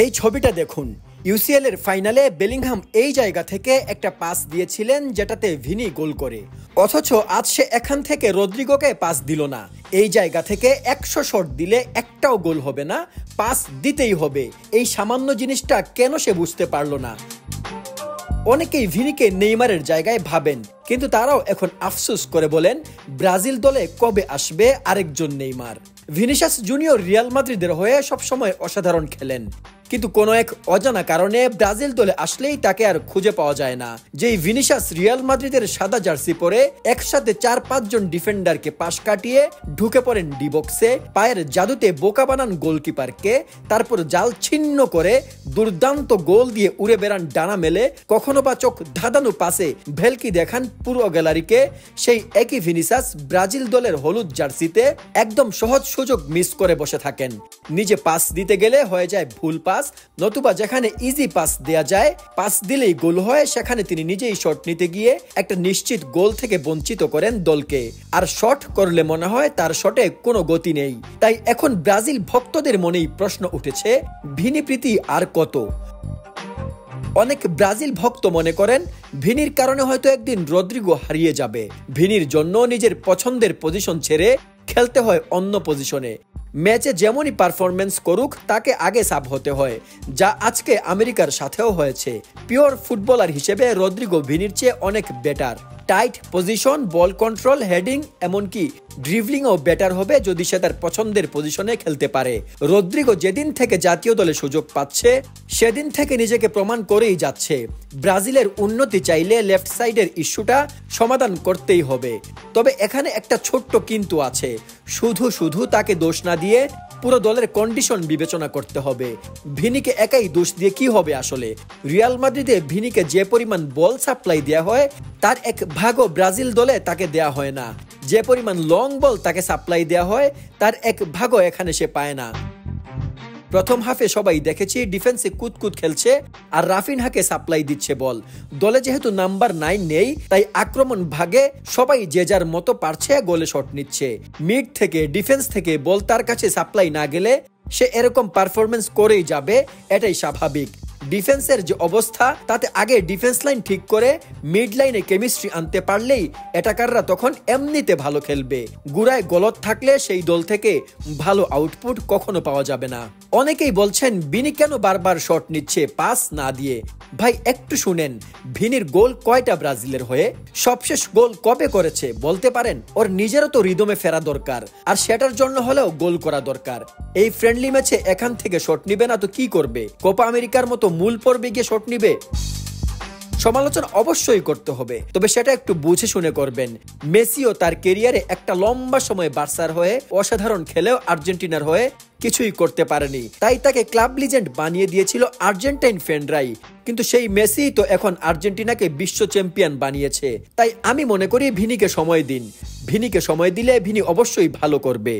এই ছবিটা দেখুন। ইউসিএল এর ফাইনালে বেলিংহাম এই জায়গা থেকে একটা পাস দিয়েছিলেন যেটাতে ভিনি গোল করে, অথচ আজ সে এখান থেকে রদ্রিগোকে পাস দিল না। এই জায়গা থেকে 100 শট দিলে একটাও গোল হবে না, পাস দিতেই হবে। এই সামান্য জিনিসটা কেন সে বুঝতে পারলো না? অনেকেই ভিনিকে নেইমারের জায়গায় ভাবেন, কিন্তু তারাও এখন আফসোস করে বলেন ব্রাজিল দলে কবে আসবে আরেকজন নেইমার। ভিনিসিয়াস জুনিয়র রিয়াল মাদ্রিদের হয়ে সবসময় অসাধারণ খেলেন, কিন্তু কোনো এক অজানা কারণে ব্রাজিল দলে আসলেই তাকে আর খুঁজে পাওয়া যায় না। যেই ভিনিসিয়াস রিয়াল মাদ্রিদের সাদা জার্সি পরে একসাথে 4-5 জন ডিফেন্ডারকে পাশ কাটিয়ে ঢুকে পড়েন ডি বক্সে, পায়ের জাদুতে বোকা বানান গোলকিপারকে, তারপর জাল ছিন্ন করে দুর্দান্ত গোল দিয়ে উড়ে বেড়ান ডানা মেলে, কখনো বা চোখ ধাঁধানো পাসে ভেলকি দেখান পুরো গ্যালারিকে। সেই একই ভিনিসিয়াস ব্রাজিল দলের হলুদ জার্সিতে একদম সহজ সুযোগ মিস করে বসে থাকেন। নিজে পাস দিতে গেলে হয়ে যায় ভুল পাস, নতুবা যেখানে ইজি পাস দেয়া যায়, পাস দিলেই গোল হয়, সেখানে তিনি নিজেই শট নিতে গিয়ে একটা নিশ্চিত গোল থেকে বঞ্চিত করেন দলকে। আর শট করলে মনে হয় তার শটে কোনো গতি নেই। তাই এখন ব্রাজিল ভক্তদের মনেই প্রশ্ন উঠেছে, ভিনি প্রীতি আর কত? অনেক ব্রাজিল ভক্ত মনে করেন ভিনির কারণে হয়তো একদিন রদ্রিগো হারিয়ে যাবে। ভিনির জন্য নিজের পছন্দের পজিশন ছেড়ে খেলতে হয় অন্য পজিশনে। ম্যাচে যেমনই পারফরমেন্স করুক তাকে আগে সাব হতে হয়, যা আজকে আমেরিকার সাথেও হয়েছে। পিওর ফুটবলার হিসেবে রদ্রিগো ভিনির চেয়ে অনেক better. Tight position, ball control, heading, এমনকি ড্রিবলিংও বেটার হবে যদি সে তার পছন্দের পজিশনে খেলতে পারে। রদ্রিগো যেদিন থেকে জাতীয় দলে সুযোগ পাচ্ছে সেদিন থেকে নিজেকে প্রমাণ করেই যাচ্ছে। ব্রাজিলের উন্নতি চাইলে লেফট সাইডের ইস্যুটা সমাধান করতেই হবে। তবে এখানে একটা ছোট্ট কিন্তু আছে, শুধু তাকে দোষ না দিয়ে পুরো দলের কন্ডিশন বিবেচনা করতে হবে। ভিনিকে একাই দোষ দিয়ে কি হবে আসলে? রিয়াল মাদ্রিদে ভিনিকে যে পরিমাণ বল সাপ্লাই দেওয়া হয় তার এক ভাগও ব্রাজিল দলে তাকে দেয়া হয় না। যে পরিমাণ লং বল তাকে সাপ্লাই দেওয়া হয় তার এক ভাগও এখানে সে পায় না। প্রথম হাফে সবাই দেখেছি ডিফেন্সে কুতকুত খেলছে আর রাফিনহাকে সাপ্লাই দিচ্ছে বল। দলে যেহেতু নাম্বার 9 নেই, তাই আক্রমণ ভাগে সবাই যে যার মতো পারছে গোলে শট নিচ্ছে। মিড থেকে, ডিফেন্স থেকে বল তার কাছে সাপ্লাই না গেলে সে এরকম পারফরমেন্স করেই যাবে, এটাই স্বাভাবিক। ডিফেন্সের যে অবস্থা তাতে আগে ডিফেন্স লাইন ঠিক করে মিড লাইনে কেমিস্ট্রি আনতে পারলেই অ্যাটাকাররা তখন এমনিতে ভালো খেলবে। গুড়ায় গলত থাকলে সেই দল থেকে ভালো আউটপুট কখনো পাওয়া যাবে না। অনেকেই বলছেন ভিনি কেন বারবার শট নিচ্ছে পাস না দিয়ে। ভাই একটু শুনেন, ভিনির গোল কয়টা ব্রাজিলের হয়ে? সবশেষ গোল কবে করেছে বলতে পারেন? ওর নিজেরও তো রিদমে ফেরা দরকার, আর সেটার জন্য হলেও গোল করা দরকার। এই ফ্রেন্ডলি ম্যাচে এখান থেকে শট নিবে না তো কি করবে? কোপা আমেরিকার মতো মূল পর্বে গিয়ে শট নিবে? সমালোচনা অবশ্যই করতে হবে, তবে সেটা একটু বুঝে শুনে করবেন। মেসিও তার কেরিয়ারে একটা লম্বা সময় বার্সার হয়ে অসাধারণ খেলেও আর্জেন্টিনার হয়ে কিছুই করতে পারেনি, তাই তাকে ক্লাব লিজেন্ড বানিয়ে দিয়েছিল আর্জেন্টাইন ফ্যানরাই। কিন্তু সেই মেসি তো এখন আর্জেন্টিনাকে বিশ্ব চ্যাম্পিয়ন বানিয়েছে। তাই আমি মনে করি ভিনিকে সময় দিন। ভিনিকে সময় দিলে ভিনি অবশ্যই ভালো করবে।